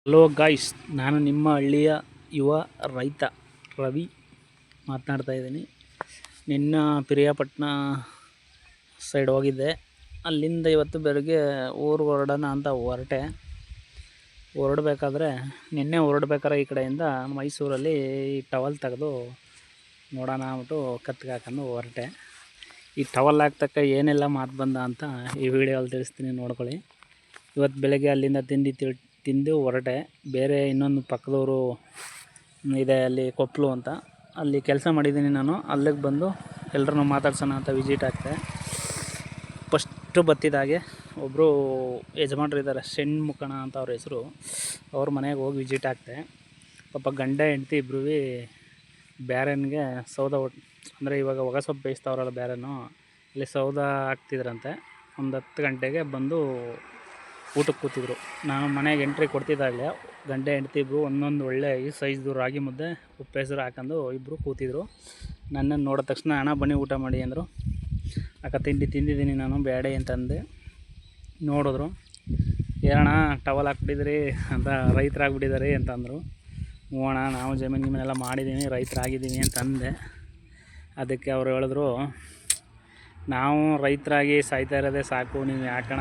Hello guys, ನಾನು ನಿಮ್ಮ ಹಳ್ಳಿಯ ಯುವ ರೈತ ರವಿ ಮಾತನಾಡ್ತಾ ಇದ್ದೀನಿ. ನಿನ್ನ ಪಿರಿಯಾಪಟ್ಟಣ ಸೈಡ್ ಹೋಗಿದ್ದೆ. ಅಲ್ಲಿಂದ ಇವತ್ತು ಬೆಳಗ್ಗೆ ಊರಿಗೆ ಹೊರಡೋಣ ಅಂತ ಹೊರಡಬೇಕಾದ್ರೆ ಈ ಕಡೆಯಿಂದ ಮೈಸೂರಲ್ಲಿ ಟವಲ್ ತೆಗೆದು ನೋಡೋಣ ಅಂದ್ಬಿಟ್ಟು ಕತ್ತಿಗೆ ಹಾಕೊಂಡು ಹೊರಟೆ. ಈ ಟವಲ್ ಹಾಕ್ತಕ್ಕ ಏನೆಲ್ಲ ಮಾತು ಬಂದ ಅಂತ ಈ ವಿಡಿಯೋಲ್ಲಿ ತಿಳಿಸ್ತೀನಿ, ನೋಡ್ಕೊಳ್ಳಿ. ಇವತ್ತು ಬೆಳಗ್ಗೆ ಅಲ್ಲಿಂದ ತಿಂದು ಹೊರಟೆ. ಬೇರೆ ಇನ್ನೊಂದು ಪಕ್ಕದವರು ಇದೆ, ಅಲ್ಲಿ ಕೊಪ್ಪಲು ಅಂತ, ಅಲ್ಲಿ ಕೆಲಸ ಮಾಡಿದ್ದೀನಿ ನಾನು. ಅಲ್ಲಿಗೆ ಬಂದು ಎಲ್ಲರನ್ನೂ ಮಾತಾಡ್ಸೋಣ ಅಂತ ವಿಸಿಟ್ ಆಗ್ತೆ. ಫಸ್ಟು ಬತ್ತಿದಾಗೆ ಒಬ್ಬರು ಯಜಮಾನ್ರು ಇದ್ದಾರೆ, ಷಣ್ಮುಖಣ ಅಂತ ಅವ್ರ ಹೆಸರು. ಅವ್ರ ಮನೆಗೆ ಹೋಗಿ ವಿಸಿಟ್ ಆಗ್ತೆ. ಪಾಪ ಗಂಡ ಹೆಂಡ್ತಿ ಇಬ್ಬರೂ ಬ್ಯಾರನ್ಗೆ ಸೌದೆ ಅಂದರೆ ಇವಾಗ ಹೊಗೆ ಸೊಪ್ಪು ಬೇಯಿಸ್ತಾವ್ರಲ್ಲ ಬ್ಯಾರನ್ನು, ಇಲ್ಲಿ ಸೌದೆ ಹಾಕ್ತಿದ್ರಂತೆ. ಒಂದು 10 ಗಂಟೆಗೆ ಬಂದು ಊಟಕ್ಕೆ ಕೂತಿದ್ರು. ನಾನು ಮನೆಗೆ ಎಂಟ್ರಿ ಕೊಡ್ತಿದ್ದಾಗಲೇ ಗಂಡ ಹೆಂಡ್ತಿ ಇಬ್ಬರು ಒಂದೊಂದು ಒಳ್ಳೆ ಈ ಸೈಜ್ದು ರಾಗಿ ಮುದ್ದೆ ಉಪ್ಪು ಹೆಸರು ಹಾಕೊಂಡು ಇಬ್ಬರು ಕೂತಿದ್ರು. ನನ್ನನ್ನು ನೋಡಿದ ತಕ್ಷಣ ಅಣ್ಣ ಬನ್ನಿ ಊಟ ಮಾಡಿ ಅಂದರು. ತಿಂದಿದ್ದೀನಿ ನಾನು, ಬೇಡ ಅಂತಂದೆ. ನೋಡಿದ್ರು, ಏನಣ್ಣ ಟವಲ್ ಹಾಕ್ಬಿಟ್ಟಿದ್ರಿ ಅಂತ, ರೈತರಾಗ್ಬಿಟ್ಟಿದ್ದಾರೆ ಅಂತಂದರು. ಹ್ಞೂ ಅಣ್ಣ, ನಾವು ಜಮೀನೆಲ್ಲ ಮಾಡಿದ್ದೀವಿ, ರೈತರಾಗಿದ್ದೀವಿ ಅಂತಂದೆ. ಅದಕ್ಕೆ ಅವರು ಹೇಳಿದ್ರು, ನಾವು ರೈತರಾಗಿ ಸಾಯ್ತಾ ಇರೋದೇ ಸಾಕು, ನೀವು ಯಾಕಣ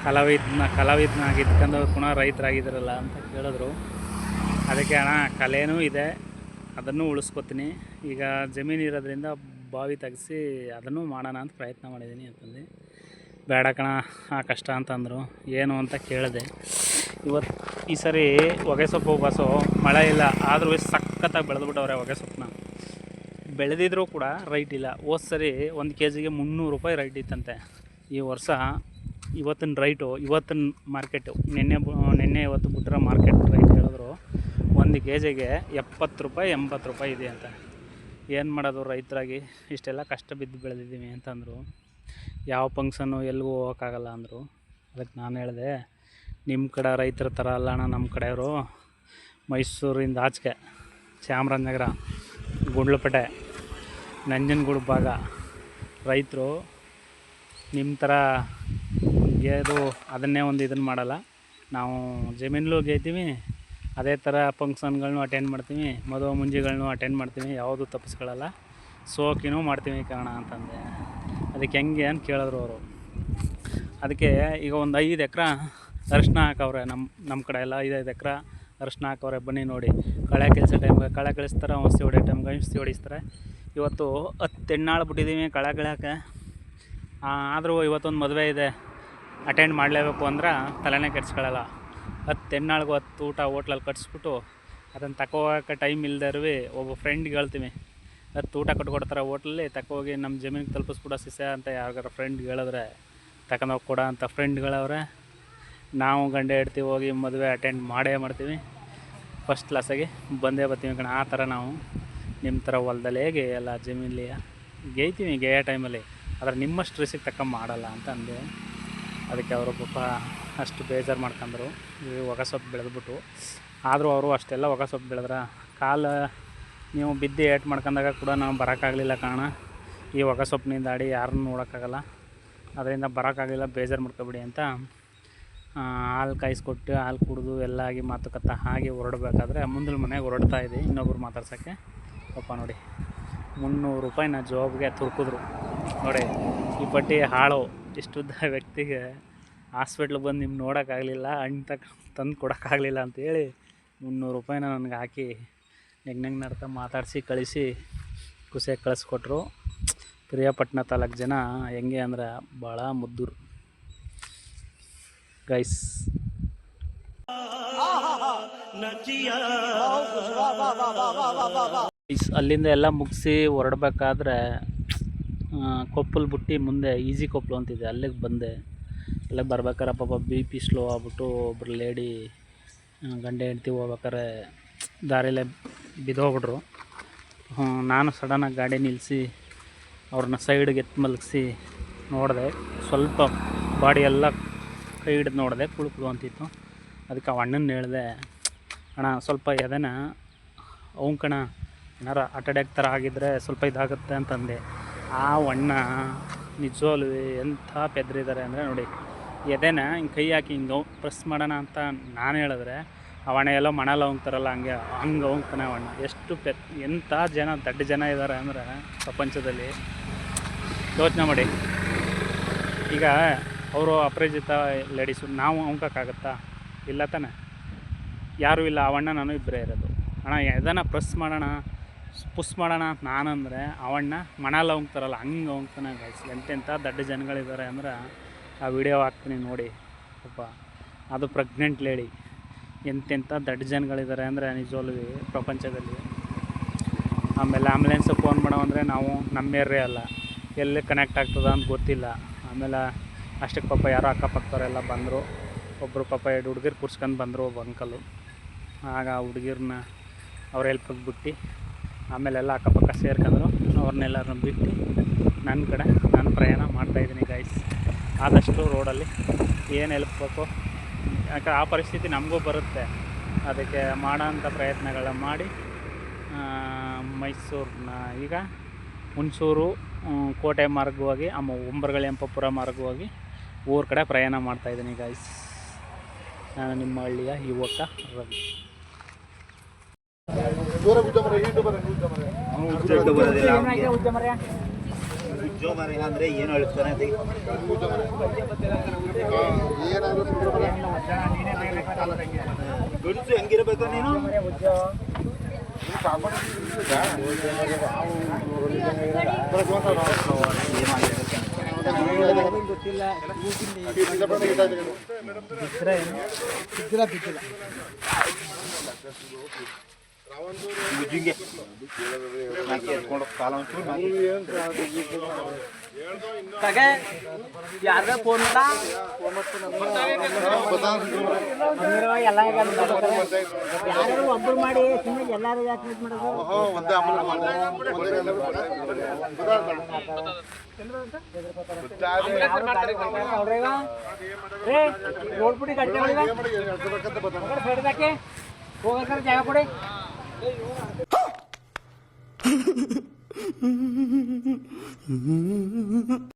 ಕಲಾವಿದನಾಗಿ ಇಟ್ಕೊಂಡು ಪುನಃ ರೈತರಾಗಿದ್ದೀರಲ್ಲ ಅಂತ ಕೇಳಿದ್ರು. ಅದಕ್ಕೆ ಅಣ್ಣ, ಕಲೆನೂ ಇದೆ, ಅದನ್ನು ಉಳಿಸ್ಕೊತೀನಿ. ಈಗ ಜಮೀನು ಇರೋದ್ರಿಂದ ಬಾವಿ ತೆಗೆಸಿ ಅದನ್ನು ಮಾಡೋಣ ಅಂತ ಪ್ರಯತ್ನ ಮಾಡಿದ್ದೀನಿ ಅಂತಂದು. ಬೇಡ ಕಣ ಆ ಕಷ್ಟ ಅಂತಂದರು. ಏನು ಅಂತ ಕೇಳಿದೆ. ಇವತ್ತು ಈ ಸರಿ ಹೊಗೆ ಸೊಪ್ಪು ಬಸು ಮಳೆ ಇಲ್ಲ, ಆದರೂ ಸಖತ್ತಾಗಿ ಬೆಳೆದ್ಬಿಟ್ಟವ್ರೆ ಹೊಗೆ ಸೊಪ್ಪನ್ನ. ಬೆಳೆದಿದ್ರೂ ಕೂಡ ರೈಟ್ ಇಲ್ಲ. ಹೋದ ಸರಿ 1 kgಗೆ 300 ರೂಪಾಯಿ ರೈಟ್ ಇತ್ತಂತೆ. ಈ ವರ್ಷ ಇವತ್ತಿನ ರೈಟು, ಇವತ್ತಿನ ಮಾರ್ಕೆಟು, ನಿನ್ನೆ ಇವತ್ತು ಬಿಟ್ಟರೆ ಮಾರ್ಕೆಟ್ ರೈಟ್ ಹೇಳಿದ್ರು 1 kgಗೆ 70 ರೂಪಾಯಿ 80 ರೂಪಾಯಿ ಇದೆ ಅಂತ. ಏನು ಮಾಡೋದು ರೈತರಾಗಿ, ಇಷ್ಟೆಲ್ಲ ಕಷ್ಟ ಬಿದ್ದು ಬೆಳೆದಿದ್ದೀವಿ ಅಂತಂದರು. ಯಾವ ಫಂಕ್ಷನ್ನು ಎಲ್ಲಿಗೂ ಹೋಗೋಕ್ಕಾಗಲ್ಲ ಅಂದರು. ಅದಕ್ಕೆ ನಾನು ಹೇಳಿದೆ, ನಿಮ್ಮ ಕಡೆ ರೈತರ ಥರ ಅಲ್ಲ ಅಣ್ಣ ನಮ್ಮ ಕಡೆಯವರು. ಮೈಸೂರಿಂದ ಆಚೆಗೆ ಚಾಮರಾಜನಗರ, ಗುಂಡ್ಲುಪೇಟೆ, ನಂಜನಗೂಡು ಭಾಗ ರೈತರು ನಿಮ್ಮ ಥರ ಗೆದ್ದು ಅದನ್ನೇ ಒಂದು ಇದನ್ನು ಮಾಡಲ್ಲ. ನಾವು ಜಮೀನಲ್ಲೂ ಗೆಯ್ತೀವಿ, ಅದೇ ಥರ ಫಂಕ್ಷನ್ಗಳನ್ನೂ ಅಟೆಂಡ್ ಮಾಡ್ತೀವಿ, ಮದುವೆ ಮುಂಜಿಗಳನ್ನೂ ಅಟೆಂಡ್ ಮಾಡ್ತೀವಿ, ಯಾವುದು ತಪ್ಪಿಸ್ಕೊಳ್ಳಲ್ಲ, ಸೋಕಿನೂ ಮಾಡ್ತೀವಿ ಕಾರಣ ಅಂತಂದೆ. ಅದಕ್ಕೆ ಹೆಂಗೆ ಅಂತ ಕೇಳಿದ್ರು ಅವರು. ಅದಕ್ಕೆ ಈಗ ಒಂದು 5 ಎಕರೆ ಅರಿಶಿನ ಹಾಕವ್ರೆ. ನಮ್ಮ ಕಡೆ ಎಲ್ಲ 5 ಎಕರೆ ಅರಿಶಿನ ಹಾಕವ್ರೆ. ಬನ್ನಿ ನೋಡಿ, ಕಳೆ ಕೆಲಸ ಟೈಮ್ಗೆ ಕಳೆ ಕಳಿಸ್ತಾರೆ, ಔಷಧಿ ಹೊಡೆಯೋ ಟೈಮ್ಗೆ ಔಷಧಿ ಹೊಡಿಸ್ತಾರೆ. ಇವತ್ತು 10 ಹೆಣ್ಣಾಳು ಬಿಟ್ಟಿದ್ದೀವಿ ಕಳೆ ಕಳೆಯೋಕ್ಕೆ. ಆದರೂ ಇವತ್ತೊಂದು ಮದುವೆ ಇದೆ, ಅಟೆಂಡ್ ಮಾಡಲೇಬೇಕು ಅಂದ್ರೆ ತಲೆನೇ ಕೆಡ್ಸ್ಕೊಳ್ಳಲ್ಲ. 10 ಹೆಣ್ಣಾಳಿಗೂ 10 ಊಟ ಹೋಟ್ಲಲ್ಲಿ ಕಟ್ಸ್ಬಿಟ್ಟು ಅದನ್ನು ತಗೋಕ್ಕೆ ಟೈಮ್ ಇಲ್ದಿರುವೆ ಒಬ್ಬ ಫ್ರೆಂಡ್ಗೆ ಹೇಳ್ತೀವಿ, 10 ಊಟ ಕಟ್ಕೊಡ್ತಾರೆ ಹೋಟ್ಲಲ್ಲಿ, ತಗೋಗಿ ನಮ್ಮ ಜಮೀನಿಗೆ ತಲುಪಿಸ್ಬಿಡೋ ಸಿಸೆ ಅಂತ ಯಾರಿಗಾರ ಫ್ರೆಂಡ್ಗೆ ಹೇಳಿದ್ರೆ ತಗೊಂಡೋಗಿ ಕೊಡೋ ಅಂಥ ಫ್ರೆಂಡ್ಗಳವ್ರೆ. ನಾವು ಗಂಡ ಹೆಂಡ್ತಿ ಹೋಗಿ ಮದುವೆ ಅಟೆಂಡ್ ಮಾಡ್ತೀವಿ, ಫಸ್ಟ್ ಕ್ಲಾಸಾಗಿ ಬಂದೇ ಬರ್ತೀವಿ ಕಣ. ಆ ಥರ ನಾವು ನಿಮ್ಮ ಥರ ಹೊಲ್ದಲ್ಲೇ ಎಲ್ಲ ಜಮೀನಲ್ಲಿ ಗೇಯ್ತೀವಿ, ಗೇಯೋ ಟೈಮಲ್ಲಿ. ಆದರೆ ನಿಮ್ಮಷ್ಟು ರಿಸಿಕ್ ಮಾಡಲ್ಲ ಅಂತ ಅಂದೆ. ಅದಕ್ಕೆ ಅವರು ಪಾಪ ಅಷ್ಟು ಬೇಜಾರು ಮಾಡ್ಕೊಂಡ್ರು. ಹೊಗೆ ಸೊಪ್ಪು ಬೆಳೆದ್ಬಿಟ್ಟು, ಆದರೂ ಅವರು ಅಷ್ಟೆಲ್ಲ ಹೊಗೆ ಸೊಪ್ಪು ಬೆಳೆದ್ರೆ ಕಾಲು ನೀವು ಬಿದ್ದು ಏಟ್ ಮಾಡ್ಕೊಂಡಾಗ ಕೂಡ ನಾವು ಬರೋಕ್ಕಾಗಲಿಲ್ಲ ಕಾರಣ. ಈ ಹೊಗೆ ಸೊಪ್ಪಿನಿಂದ ಆಡಿ ಯಾರನ್ನೂ ನೋಡೋಕ್ಕಾಗಲ್ಲ, ಅದರಿಂದ ಬರೋಕ್ಕಾಗಲಿಲ್ಲ, ಬೇಜಾರು ಮಾಡ್ಕೊಬಿಡಿ ಅಂತ ಹಾಲು ಕಾಯಿಸ್ಕೊಟ್ಟು ಹಾಲು ಕುಡಿದು ಎಲ್ಲ ಆಗಿ ಮಾತುಕತೆ ಆಗಿ ಹೊರಡಬೇಕಾದ್ರೆ ಮುಂದಿನ ಮನೆಗೆ ಹೊರಡ್ತಾಯಿದ್ದೆ ಇನ್ನೊಬ್ರು ಮಾತಾಡ್ಸೋಕ್ಕೆ. ಪಾಪ ನೋಡಿ 300 ರೂಪಾಯಿನ ಜಾಬ್ಗೆ ತುರ್ಕಿದ್ರು ನೋಡಿ. ಈ ಪಟ್ಟಿ ಹಾಳು, ಇಷ್ಟುದ್ದ ವ್ಯಕ್ತಿಗೆ ಹಾಸ್ಪಿಟ್ಲಿಗೆ ಬಂದು ನಿಮ್ಗೆ ನೋಡೋಕ್ಕಾಗಲಿಲ್ಲ, ಹಣ್ಣು ತಂದು ಕೊಡೋಕ್ಕಾಗಲಿಲ್ಲ ಅಂತೇಳಿ 300 ರೂಪಾಯಿನ ನನಗೆ ಹಾಕಿ ನೆಗ್ನಂಗೆ ನಡ್ತಾ ಮಾತಾಡಿಸಿ ಕಳಿಸಿ ಖುಷಿಯಾಗಿ ಕಳಿಸ್ಕೊಟ್ರು. ಪಿರಿಯಾಪಟ್ಟಣ ತಾಲೂಕು ಜನ ಹೆಂಗೆ ಅಂದ್ರೆ ಭಾಳ ಮುದ್ದೂರು ಗೈಸ್. ಅಲ್ಲಿಂದ ಎಲ್ಲ ಮುಗಿಸಿ ಹೊರಡ್ಬೇಕಾದ್ರೆ ಕೊಪ್ಪಲು ಬಿಟ್ಟು ಮುಂದೆ ಈಜಿ ಕೊಪ್ಪಲು ಅಂತಿದೆ, ಅಲ್ಲಿಗೆ ಬಂದೆ. ಅಲ್ಲಿಗೆ ಬರ್ಬೇಕಾರೆ ಪಾಪ BP ಸ್ಲೋ ಆಗ್ಬಿಟ್ಟು ಒಬ್ರು ಲೇಡಿ ಗಂಡ ಹೆಂಡ್ತಿ ಹೋಗ್ಬೇಕಾರೆ ದಾರಿಲೇ ಬಿದ್ದೋಗ್ಬಿಟ್ರು. ನಾನು ಸಡನ್ನಾಗಿ ಗಾಡಿ ನಿಲ್ಲಿಸಿ ಅವ್ರನ್ನ ಸೈಡ್ಗೆ ಎತ್ತು ಮಲಗಿಸಿ ನೋಡಿದೆ. ಸ್ವಲ್ಪ ಬಾಡಿ ಎಲ್ಲ ಕೈ ಹಿಡಿದು ನೋಡಿದೆ, ಕುಳು ಅಂತಿತ್ತು. ಅದಕ್ಕೆ ಅವ ಅಣ್ಣನ ಹೇಳಿದೆ, ಅಣ್ಣ ಸ್ವಲ್ಪ ಎದೆನ ಕಣ ಏನಾರ ಅಟ್ಯಾಕ್ ಥರ ಆಗಿದ್ದರೆ ಸ್ವಲ್ಪ ಇದಾಗುತ್ತೆ ಅಂತಂದೆ. ಆ ಅಣ್ಣ ನಿಜವಾಗ್ಲೂ ಎಂಥ ಪೆದ್ರಿದ್ದಾರೆ ಅಂದರೆ ನೋಡಿ, ಎದೆನ ಹಿಂಗೆ ಕೈ ಹಾಕಿ ಹಿಂಗೆ ಪ್ರೆಸ್ ಮಾಡೋಣ ಅಂತ ನಾನು ಹೇಳಿದ್ರೆ ಅವಣ್ಣ ಎಲ್ಲೋ ಮಣಲ್ಲ ಹೋಗ್ತಾರಲ್ಲ ಹಂಗೆ ಹೋಗ್ತಾನೆ ಅವಣ್ಣ. ಎಷ್ಟು ಎಂಥ ಜನ ದೊಡ್ಡ ಜನ ಇದ್ದಾರೆ ಅಂದರೆ ಪ್ರಪಂಚದಲ್ಲಿ ಯೋಚನೆ ಮಾಡಿ. ಈಗ ಅವರು ಅಪರಿಚಿತ ಲೇಡೀಸು, ನಾವು ಹೋಗೋಕ್ಕಾಗತ್ತಾ? ಇಲ್ಲ ತಾನೆ, ಯಾರೂ ಇಲ್ಲ. ಅವಣ್ಣ ನಾನು ಇಬ್ಬರೇ ಇರೋದು. ಅಣ್ಣ ಎದನ್ನ ಪುಸ್ ಮಾಡೋಣ ನಾನಂದರೆ ಅವಣ್ಣ ಮಣಲ್ಲ ಹೋಗ್ತಾರಲ್ಲ ಹಂಗೆ ಹೋಗ್ತಾನೆ ಗೈಸ್. ಎಂತೆಂಥ ದೊಡ್ಡ ಜನಗಳಿದ್ದಾರೆ ಅಂದ್ರೆ ಆ ವಿಡಿಯೋ ಹಾಕ್ತೀನಿ ನೋಡಿ. ಪಾಪ ಅದು ಪ್ರೆಗ್ನೆಂಟ್ ಲೇಡಿ. ಎಂತೆಂಥ ದೊಡ್ಡ ಜನಗಳಿದ್ದಾರೆ ಅಂದರೆ ನಿಜವಲ್ಲೂ ಪ್ರಪಂಚದಲ್ಲಿ. ಆಮೇಲೆ ಆಂಬುಲೆನ್ಸ್ ಫೋನ್ ಮಾಡೋ ಅಂದರೆ ನಾವು ನಮ್ಮ ಏರಿಯಾ ಅಲ್ಲ, ಎಲ್ಲಿ ಕನೆಕ್ಟ್ ಆಗ್ತದ ಅಂತ ಗೊತ್ತಿಲ್ಲ. ಆಮೇಲೆ ಅಷ್ಟಕ್ಕೆ ಪಾಪ ಯಾರೋ ಅಕ್ಕಪಕ್ಕದವರೆಲ್ಲ ಬಂದರು. ಒಬ್ಬರು ಪಾಪ 2 ಹುಡುಗಿರು ಕೂರ್ಸ್ಕೊಂಡು ಬಂದರು, ಒಬ್ಬ ಅಂಕಲು. ಆಗ ಆ ಹುಡುಗಿರನ್ನ ಅವ್ರ ಹೆಲ್ಪಿಗೆ ಬಿಟ್ಟು ಆಮೇಲೆಲ್ಲ ಅಕ್ಕಪಕ್ಕ ಸೇರ್ಕೊಂಡ್ರು. ಅವ್ರನ್ನೆಲ್ಲರನ್ನ ಬಿಟ್ಟು ನನ್ನ ಕಡೆ ನಾನು ಪ್ರಯಾಣ ಮಾಡ್ತಾಯಿದ್ದೀನಿ ಗೈಸ್. ಆದಷ್ಟು ರೋಡಲ್ಲಿ ಏನು ಹೆಲ್ಪ್ ಬೇಕೋ, ಯಾಕೆ ಆ ಪರಿಸ್ಥಿತಿ ನಮಗೂ ಬರುತ್ತೆ, ಅದಕ್ಕೆ ಮಾಡೋಂಥ ಪ್ರಯತ್ನಗಳನ್ನ ಮಾಡಿ ಮೈಸೂರನ್ನ ಈಗ ಹುಣಸೂರು ಕೋಟೆ ಮಾರ್ಗವಾಗಿ ಉಂಬರಗಳಿ ಹಂಪಪುರ ಮಾರ್ಗವಾಗಿ ಊರ ಕಡೆ ಪ್ರಯಾಣ ಮಾಡ್ತಾಯಿದ್ದೀನಿ ಗೈಸ್. ನಾನು ನಿಮ್ಮ ಹಳ್ಳಿಯ ಯುವಕ ರವಿ. ಅಂದ್ರೆ ಏನು ಹೇಳ್ತಾನೆ ಗುಡ್ಸು ಹೆಂಗಿರ್ಬೇಕು ನೀನು? ಗೊತ್ತಿಲ್ಲ. ಬುಜ್ಜಿಂಗೆ ಎತ್ಕೊಂಡು ಕಾಲ ಯಾರ ಫೋನ್ ಎಲ್ಲ ಒಬ್ಬರು ಮಾಡಿ ಎಲ್ಲಾರು ನೋಡ್ಬಿಟ್ಟು ಗಂಟೆ ಹೋಗಕ್ಕೆ ಜಾಗ ಕೊಡಿ.